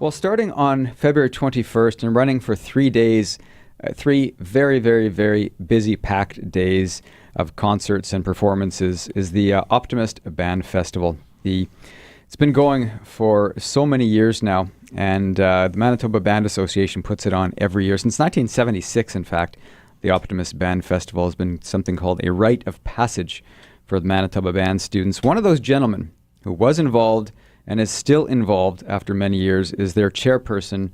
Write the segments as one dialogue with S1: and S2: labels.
S1: Well, starting on February 21st and running for 3 days, 3 very, very, very busy, packed days of concerts and performances is the Optimist Band Festival. It's been going for so many years now, and the Manitoba Band Association puts it on every year. Since 1976, in fact, the Optimist Band Festival has been something called a rite of passage for the Manitoba Band students. One of those gentlemen who was involved and is still involved after many years is their chairperson,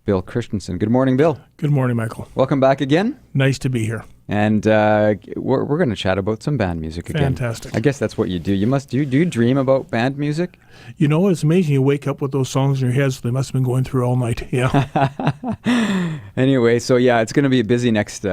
S1: Bill Kristjanson. Good morning, Bill.
S2: Good morning, Michael.
S1: Welcome back again.
S2: Nice to be here.
S1: And we're going to chat about some band music again.
S2: Fantastic.
S1: I guess that's what you do. Do you dream about band music?
S2: You know, it's amazing. You wake up with those songs in your head, so they must have been going through all night. Yeah.
S1: Anyway, so yeah, it's going to be busy next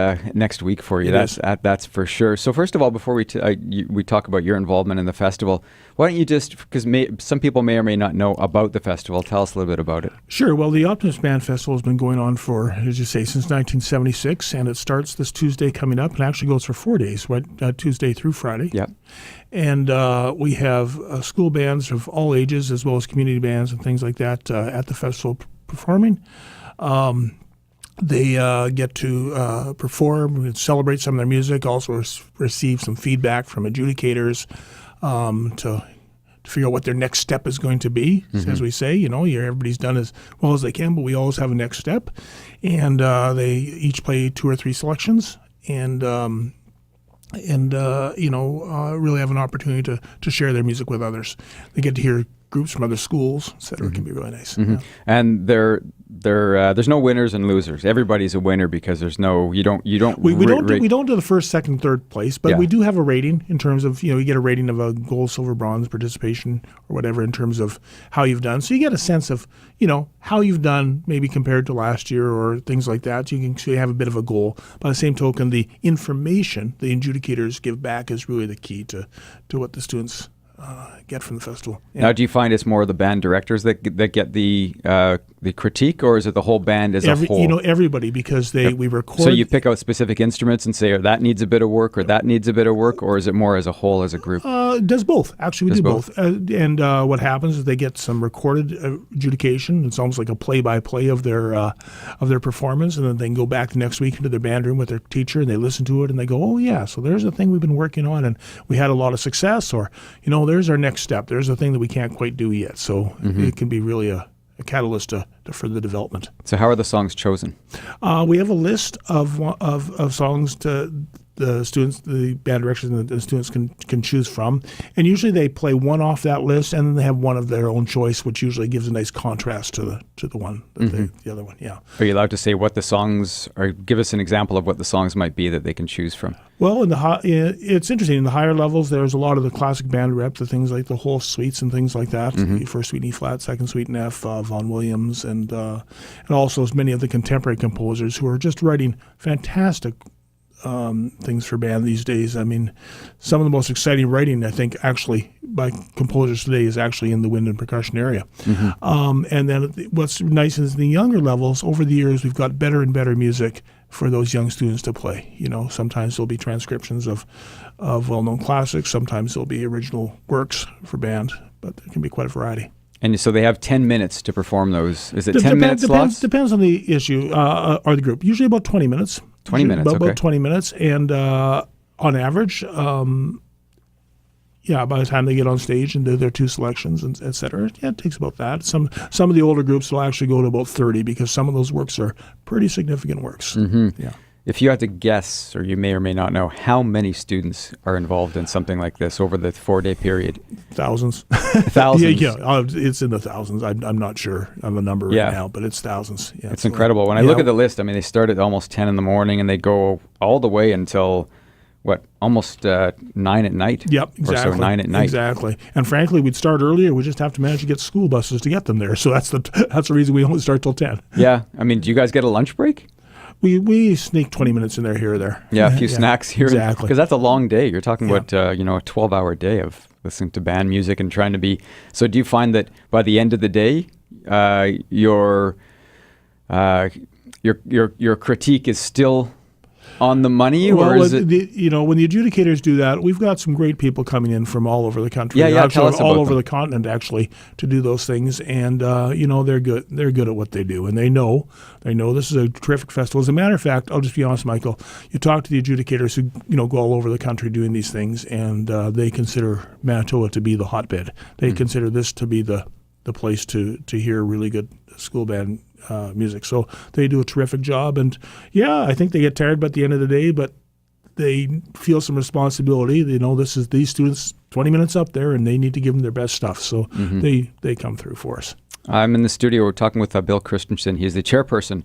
S1: week for you. That's for sure. So first of all, before we talk about your involvement in the festival, why don't you just, because some people may or may not know about the festival, tell us a little bit about it.
S2: Sure. Well, the Optimist Band Festival has been going on for, as you say, since 1976, and it starts this Tuesday coming up, and actually goes for 4 days, Tuesday through Friday.
S1: Yep.
S2: And we have school bands of all ages, as well as community bands and things like that at the festival performing. They get to perform and celebrate some of their music, also receive some feedback from adjudicators to figure out what their next step is going to be. Mm-hmm. As we say, everybody's done as well as they can, but we always have a next step. And they each play 2 or 3 selections, and really have an opportunity to share their music with others. They get to hear groups from other schools, et cetera. Mm-hmm. It can be really nice.
S1: Mm-hmm.
S2: Yeah.
S1: And there's no winners and losers. Everybody's a winner because there's no we don't do
S2: the first, second, third place, but we do have a rating in terms of you get a rating of a gold, silver, bronze participation or whatever in terms of how you've done. So you get a sense of how you've done maybe compared to last year or things like that. So you have a bit of a goal. By the same token, the information the adjudicators give back is really the key to what the students get from the festival. Yeah.
S1: Now, do you find it's more the band directors that get the critique, or is it the whole band as a whole?
S2: Everybody, because we record.
S1: So you pick out specific instruments and say, that needs a bit of work, or that needs a bit of work, or is it more as a whole, as a group?
S2: It does both. Actually, we do both. And what happens is they get some recorded adjudication. It's almost like a play-by-play of their performance, and then they can go back the next week into their band room with their teacher, and they listen to it, and they go, oh, yeah, so there's a thing we've been working on, and we had a lot of success, or, there's our next step. There's a thing that we can't quite do yet. So it can be really a catalyst to further development.
S1: So how are the songs chosen?
S2: We have a list of songs to the students, the band directors, and the students can choose from. And usually they play one off that list, and then they have one of their own choice, which usually gives a nice contrast to the one, the other one. Yeah.
S1: Are you allowed to say what the songs are? Give us an example of what the songs might be that they can choose from.
S2: Well, it's interesting. In the higher levels, there's a lot of the classic band reps, the things like the whole suites and things like that. Mm-hmm. First suite in E flat, second suite in F, Vaughan Williams, and also as many of the contemporary composers who are just writing fantastic things for band these days. I mean, some of the most exciting writing, I think, actually by composers today is actually in the wind and percussion area. Mm-hmm. And then what's nice is in the younger levels, over the years, we've got better and better music for those young students to play. Sometimes there'll be transcriptions of well-known classics. Sometimes there'll be original works for band, but there can be quite a variety. And
S1: so they have 10 minutes to perform those. Is it 10-minute slots?
S2: Depends on the issue or the group. Usually about 20 minutes.
S1: 20 minutes, okay.
S2: About 20 minutes. And on average, by the time they get on stage and do their 2 selections, and et cetera, it takes about that. Some of the older groups will actually go to about 30 because some of those works are pretty significant works.
S1: Mm-hmm. Yeah. If you had to guess, or you may or may not know, how many students are involved in something like this over the 4-day period?
S2: Thousands.
S1: Thousands?
S2: It's in the thousands. I'm not sure of a number right now, but it's thousands. Yeah,
S1: it's incredible. When I look at the list, they start at almost 10 in the morning and they go all the way until, almost 9 at night?
S2: Yep, exactly.
S1: Or so 9 at night.
S2: Exactly. And frankly, we'd start earlier. We just have to manage to get school buses to get them there. So that's the reason we only start till 10.
S1: Yeah. Do you guys get a lunch break?
S2: We sneak 20 minutes in there, here or there.
S1: Yeah, a few snacks here.
S2: Exactly.
S1: Because that's a long day. You're talking about, a 12-hour day of listening to band music and trying to be... So do you find that by the end of the day, your critique is still on the money,
S2: well,
S1: or is it?
S2: When the adjudicators do that, we've got some great people coming in from all over the country.
S1: Yeah,
S2: actually,
S1: tell us
S2: all
S1: about
S2: over
S1: them.
S2: the continent actually to do those things, and they're good. They're good at what they do, and they know this is a terrific festival. As a matter of fact, I'll just be honest, Michael. You talk to the adjudicators who go all over the country doing these things, and they consider Manitoba to be the hotbed. They consider this to be the place to hear really good school band music. So they do a terrific job, and I think they get tired by the end of the day, but they feel some responsibility. They know these students 20 minutes up there, and they need to give them their best stuff. So they come through for us. I'm
S1: in the studio. We're talking with Bill Kristjanson. He's the chairperson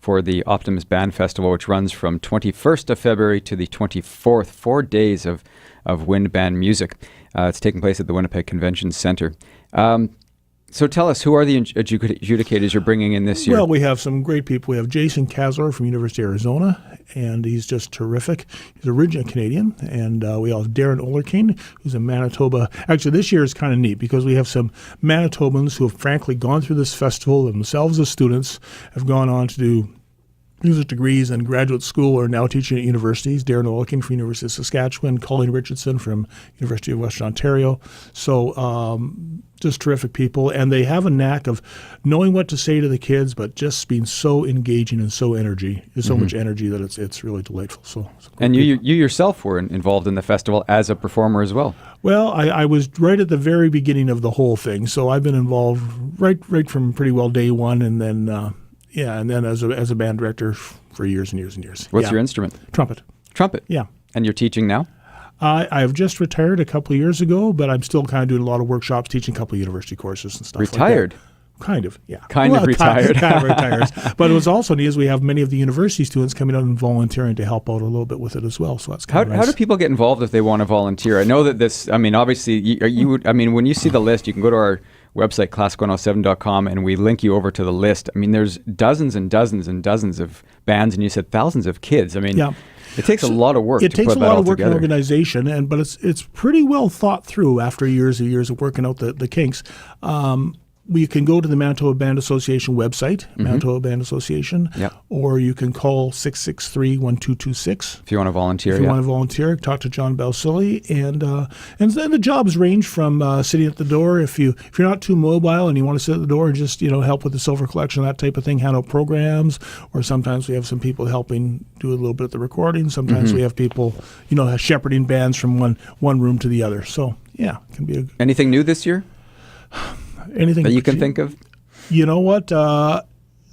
S1: for the Optimist Band Festival, which runs from 21st of February to the 24th, 4 days of wind band music. It's taking place at the Winnipeg Convention Centre. So tell us, who are the adjudicators you're bringing in this year?
S2: Well, we have some great people. We have Jason Kazor from University of Arizona, and he's just terrific. He's originally Canadian. And we have Darren Olerkane, who's a Manitoba. Actually, this year is kind of neat because we have some Manitobans who have frankly gone through this festival themselves as students, have gone on to do music degrees and graduate school, or now teaching at universities. Darren Olerkane from University of Saskatchewan, Colleen Richardson from University of Western Ontario. So just terrific people, and they have a knack of knowing what to say to the kids, but just being so engaging and so much energy that it's really delightful. So
S1: and you yourself were involved in the festival as a performer as well.
S2: Well, I was right at the very beginning of the whole thing, so I've been involved right from pretty well day one, and then as a band director for years and years and years.
S1: What's your instrument?
S2: Trumpet.
S1: Trumpet.
S2: Yeah.
S1: And you're teaching now?
S2: I've just retired a couple of years ago, but I'm still kind of doing a lot of workshops, teaching a couple of university courses and stuff.
S1: Retired?
S2: Like that. Kind of, yeah.
S1: Kind of retired.
S2: Kind of retired. But what's also neat is we have many of the university students coming out and volunteering to help out a little bit with it as well. So that's kind of nice.
S1: How do people get involved if they want to volunteer? I know that this, obviously, when you see the list, you can go to our website, classic107.com, and we link you over to the list. There's dozens and dozens and dozens of bands, and you said thousands of kids. It takes a lot of work to put that all together. It takes a lot of work and
S2: organization, but it's pretty well thought through after years and years of working out the kinks. You can go to the Manitoba Band Association website, Manitoba Band Association, or you can call 663-1226.
S1: If you want to volunteer.
S2: If you want to volunteer, talk to John Balsillie. And then the jobs range from sitting at the door. If you're not too mobile and you want to sit at the door and just help with the silver collection, that type of thing, hand out programs, or sometimes we have some people helping do a little bit of the recording. Sometimes we have people, shepherding bands from one room to the other. So, it can be
S1: Anything new this year?
S2: Anything
S1: that you can think of?
S2: You know what?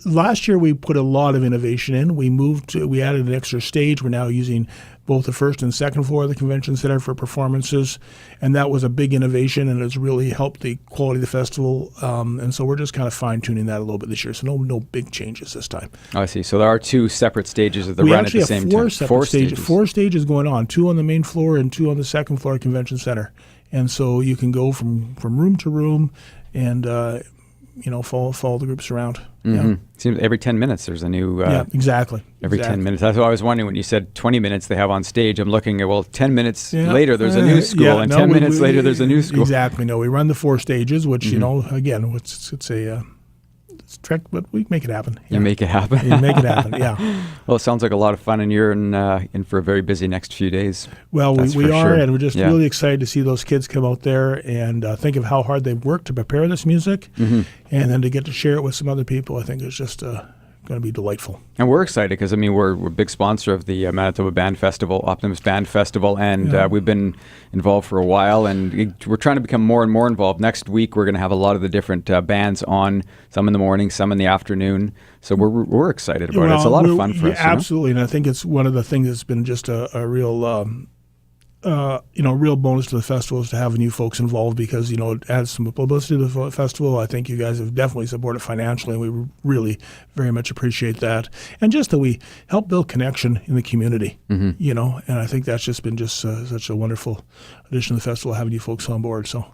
S2: Last year we put a lot of innovation in. We added an extra stage. We're now using both the first and second floor of the convention center for performances, and that was a big innovation, and it's really helped the quality of the festival. And so we're just kind of fine-tuning that a little bit this year. So no big changes this time.
S1: Oh, I see. So there are two separate stages of the run at the same time.
S2: Four stages. Four stages going on, 2 on the main floor and 2 on the second floor of convention center. And so you can go from room to room and follow the groups around.
S1: Seems every 10 minutes there's a new.
S2: Exactly.
S1: Every 10 minutes. That's what I was wondering when you said 20 minutes they have on stage. I'm looking at 10 minutes later there's a new school, and 10 minutes later there's a new school.
S2: Exactly. No, we run the 4 stages, which again, it's a trick, but we make it happen.
S1: You make it happen.
S2: You make it happen. Yeah.
S1: Well, it sounds like a lot of fun, and you're in for a very busy next few days.
S2: Well, we are, and we're just really excited to see those kids come out there and think of how hard they've worked to prepare this music, and then to get to share it with some other people. I think is just going to be delightful. And
S1: we're excited because we're a big sponsor of the Manitoba Band Festival, Optimist Band Festival, and we've been involved for a while, and we're trying to become more and more involved. Next week we're going to have a lot of the different bands on, some in the morning, some in the afternoon. So we're excited about it. It's a lot of fun for us.
S2: Absolutely, and I think it's one of the things that's been just a real real bonus to the festival is to have you folks involved, because it adds some publicity to the festival. I think you guys have definitely supported financially, and we really very much appreciate that. And just that we help build connection in the community, and I think that's just been such a wonderful addition to the festival, having you folks on board. So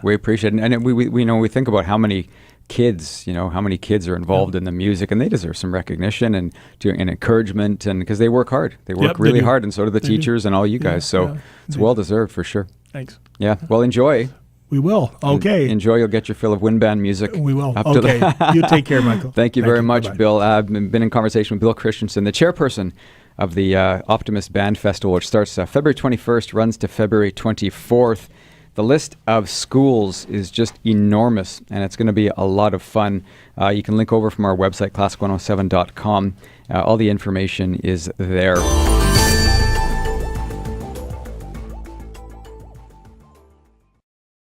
S1: we appreciate it, and we think about how many kids, how many kids are involved in the music, and they deserve some recognition and encouragement, and because they work hard. They work really hard, and so do the teachers and all you guys. So it's well deserved for sure.
S2: Thanks.
S1: Yeah. Well, enjoy.
S2: We will. Okay.
S1: Enjoy. You'll get your fill of wind band music.
S2: We will. Okay. You take care, Michael.
S1: Thank you very much, Bill. I've been in conversation with Bill Kristjanson, the chairperson of the Optimist Band Festival, which starts February 21st, runs to February 24th. The list of schools is just enormous, and it's going to be a lot of fun. You can link over from our website, classic107.com. All the information is there.